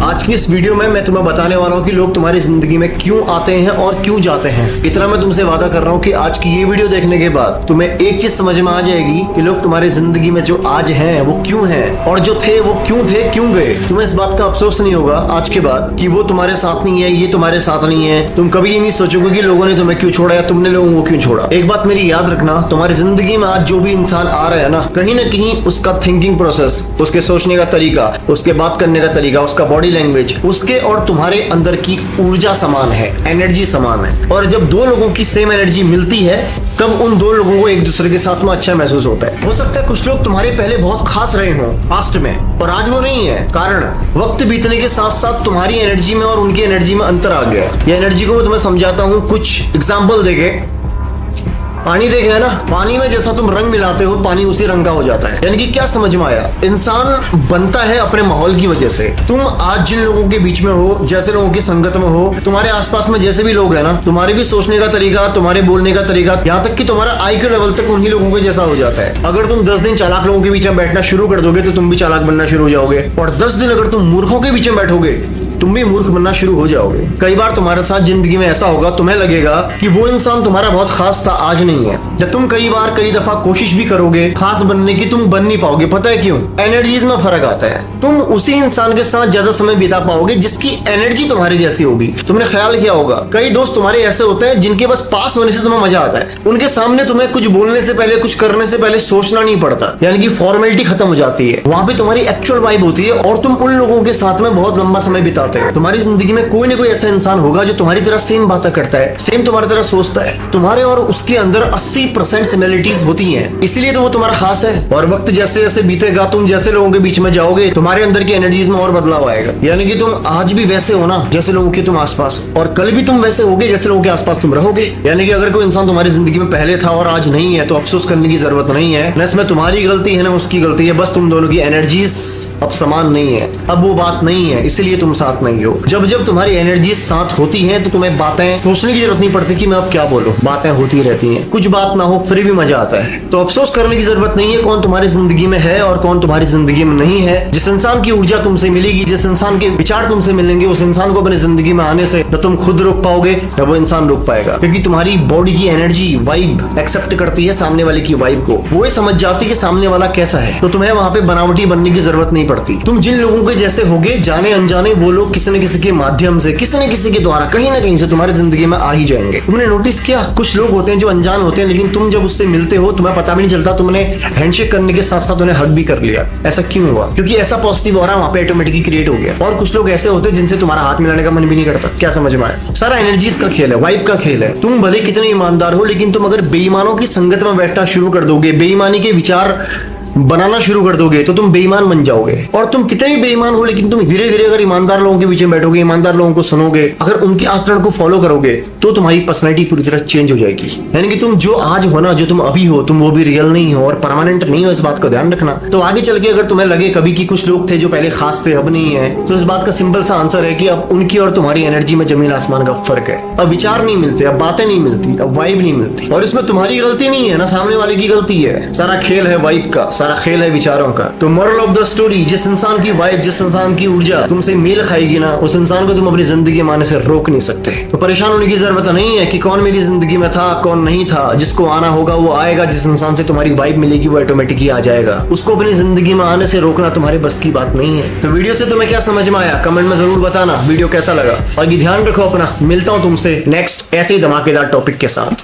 आज की इस वीडियो में मैं तुम्हें बताने वाला हूँ कि लोग तुम्हारी जिंदगी में क्यों आते हैं और क्यों जाते हैं। इतना मैं तुमसे वादा कर रहा हूँ कि आज की ये वीडियो देखने के बाद तुम्हें एक चीज समझ में आ जाएगी कि लोग तुम्हारी जिंदगी में जो आज हैं वो क्यों हैं, और जो थे वो क्यों थे, क्यों गए। तुम्हें इस बात का अफसोस नहीं होगा आज के बाद कि वो तुम्हारे साथ नहीं है, ये तुम्हारे साथ नहीं है। तुम कभी ये नहीं सोचोगे कि लोगों ने तुम्हें क्यों छोड़ा या तुमने लोगों को क्यों छोड़ा। एक बात मेरी याद रखना, तुम्हारी जिंदगी में आज जो भी इंसान आ रहा है ना, कहीं ना कहीं उसका थिंकिंग प्रोसेस, उसके सोचने का तरीका, उसके बात करने का तरीका, उसका बॉडी लैंग्वेज, उसके और तुम्हारे अंदर की ऊर्जा समान है, एनर्जी समान है। और जब दो लोगों की सेम एनर्जी मिलती है तब उन दो लोगों को एक दूसरे के साथ में अच्छा महसूस होता है। हो सकता है कुछ लोग तुम्हारे पहले बहुत खास रहे हों पास्ट में और आज वो नहीं है, कारण वक्त बीतने के साथ साथ तुम्हारी एनर्जी में और उनकी एनर्जी में अंतर आ गया। ये एनर्जी को मैं तुम्हें समझाता हूँ कुछ एग्जाम्पल देके। पानी देखे है ना, पानी में जैसा तुम रंग मिलाते हो पानी उसी रंग का हो जाता है। यानी कि क्या समझ में आया, इंसान बनता है अपने माहौल की वजह से। तुम आज जिन लोगों के बीच में हो, जैसे लोगों की संगत में हो, तुम्हारे आसपास में जैसे भी लोग हैं ना, तुम्हारे भी सोचने का तरीका, तुम्हारे बोलने का तरीका, यहाँ तक कि तुम्हारा IQ लेवल तक उन्हीं लोगों के जैसा हो जाता है। अगर तुम 10 दिन चालाक लोगों के बीच में बैठना शुरू कर दोगे तो तुम भी चालाक बनना शुरू हो जाओगे, और 10 दिन अगर तुम मूर्खों के बीच में बैठोगे तुम भी मूर्ख बनना शुरू हो जाओगे। कई बार तुम्हारे साथ जिंदगी में ऐसा होगा, तुम्हें लगेगा कि वो इंसान तुम्हारा बहुत खास था, आज नहीं है। जब तुम कई बार कई दफा कोशिश भी करोगे खास बनने की, तुम बन नहीं पाओगे। पता है क्यों? एनर्जीज में फर्क आता है। तुम उसी इंसान के साथ ज्यादा समय बिता पाओगे जिसकी एनर्जी तुम्हारी जैसी होगी। तुमने ख्याल किया होगा, कई दोस्त तुम्हारे ऐसे होते हैं जिनके बस पास होने से तुम्हें मजा आता है। उनके सामने तुम्हें कुछ बोलने से पहले, कुछ करने से पहले सोचना नहीं पड़ता, यानी कि फॉर्मेलिटी खत्म हो जाती है। वहां पे तुम्हारी एक्चुअल वाइब होती है और तुम उन लोगों के साथ में बहुत लंबा समय बिताते हो। तुम्हारी जिंदगी में कोई ना कोई ऐसा इंसान होगा जो तुम्हारी तरह सेम बातें करता है, सेम तुम्हारी तरह सोचता है। तुम्हारे और उसके अंदर 80% सिमिलरिटीज होती हैं, इसीलिए तो वो तुम्हारा खास है। और वक्त जैसे जैसे बीतेगा, तुम जैसे लोगों के बीच में जाओगे, तुम्हारे अंदर की एनर्जीज में और बदलाव आएगा। यानी कि तुम आज भी वैसे हो ना जैसे लोगों के तुम आसपास, और कल भी तुम वैसे होगे जैसे लोगों के आसपास तुम रहोगे। यानी कि अगर कोई इंसान तुम्हारी जिंदगी में पहले था और आज नहीं है तो अफसोस करने की जरूरत नहीं है। न इसमें तुम्हारी गलती है न उसकी गलती है, बस तुम दोनों की एनर्जीज अब समान नहीं है, अब वो बात नहीं है, इसलिए तुम साथ नहीं हो। जब जब तुम्हारी एनर्जी साथ होती है तो तुम्हें बातें सोचने की जरूरत नहीं पड़ती कि मैं अब क्या बोलूं, बातें होती रहती हैं। कुछ बात ना हो फिर भी मजा आता है। तो अफसोस करने की जरूरत नहीं है कौन तुम्हारी जिंदगी में है और कौन तुम्हारी जिंदगी में नहीं है। जिस इंसान की ऊर्जा तुमसे मिलेगी, जिस इंसान के विचार तुमसे मिलेंगे, उस इंसान को अपनी जिंदगी में आने से न तुम खुद रोक पाओगे न वो इंसान रोक पाएगा, क्योंकि तुम्हारी बॉडी की एनर्जी, वाइब एक्सेप्ट करती है सामने वाले की वाइब को। वो समझ जाती है कि सामने वाला कैसा है, तो तुम्हें वहां पे बनावटी बनने की जरूरत नहीं पड़ती। तुम जिन लोगों के जैसे होगे, जाने अनजाने वो लोग किसी न किसी के माध्यम से, किसी न किसी के द्वारा, कहीं ना कहीं से तुम्हारी जिंदगी में आ ही जाएंगे। तुमने नोटिस किया, कुछ लोग होते हैं जो अनजान होते हैं, लेकिन तुम जब उससे मिलते हो तुम्हें पता भी नहीं चलता, तुमने हैंडशेक करने के साथ साथ उन्हें हग भी कर लिया। ऐसा क्यों हुआ? क्योंकि ऐसा पॉजिटिव ऑरा वहां पे ऑटोमेटिकली क्रिएट हो गया। और कुछ लोग ऐसे होते हैं जिनसे तुम्हारा हाथ मिलाने का मन भी नहीं करता। क्या समझ में आया? सारा एनर्जीज का खेल है, वाइब का खेल है। तुम भले कितने ईमानदार हो, लेकिन तुम अगर बेईमानों की संगत में बैठना शुरू कर दोगे, बेईमानी के विचार बनाना शुरू कर दोगे तो तुम बेईमान बन जाओगे। और तुम कितने भी बेईमान हो, लेकिन तुम धीरे धीरे अगर ईमानदार लोगों के बीच में बैठोगे, ईमानदार लोगों को सुनोगे, अगर उनके आचरण को फॉलो करोगे तो तुम्हारी पर्सनैलिटी पूरी तरह चेंज हो जाएगी। यानी कि तुम जो आज हो ना, जो तुम अभी हो, तुम वो भी रियल नहीं हो और परमानेंट नहीं हो। इस बात का ध्यान रखना। तो आगे चल के अगर तुम्हें लगे कभी कि कुछ लोग थे जो पहले खास थे अब नहीं है, तो इस बात का सिंपल सा आंसर है कि अब उनकी और तुम्हारी एनर्जी में जमीन आसमान का फर्क है। अब विचार नहीं मिलते, अब बातें नहीं मिलती, अब वाइब नहीं मिलती। और इसमें तुम्हारी गलती नहीं है ना, सामने वाले की गलती है। सारा खेल है वाइब का, सारा खेल है विचार का। तो मोरल ऑफ द स्टोरी, जिस इंसान की वाइब, जिस इंसान की ऊर्जा तुमसे मेल खाएगी ना, उस इंसान को तुम अपनी जिंदगी में आने से रोक नहीं सकते। तो परेशान होने की जरूरत नहीं है कि कौन मेरी जिंदगी में था कौन नहीं था। जिसको आना होगा वो आएगा, जिस इंसान से तुम्हारी वाइब मिलेगी वो ऑटोमेटिकली आ जाएगा। उसको अपनी जिंदगी में आने से रोकना तुम्हारे बस की बात नहीं है। तो वीडियो से तुम्हें क्या समझ में आया कमेंट में जरूर बताना। वीडियो कैसा लगा, बाकी ध्यान रखो अपना। मिलता हूं तुमसे नेक्स्ट ऐसे ही धमाकेदार टॉपिक के साथ।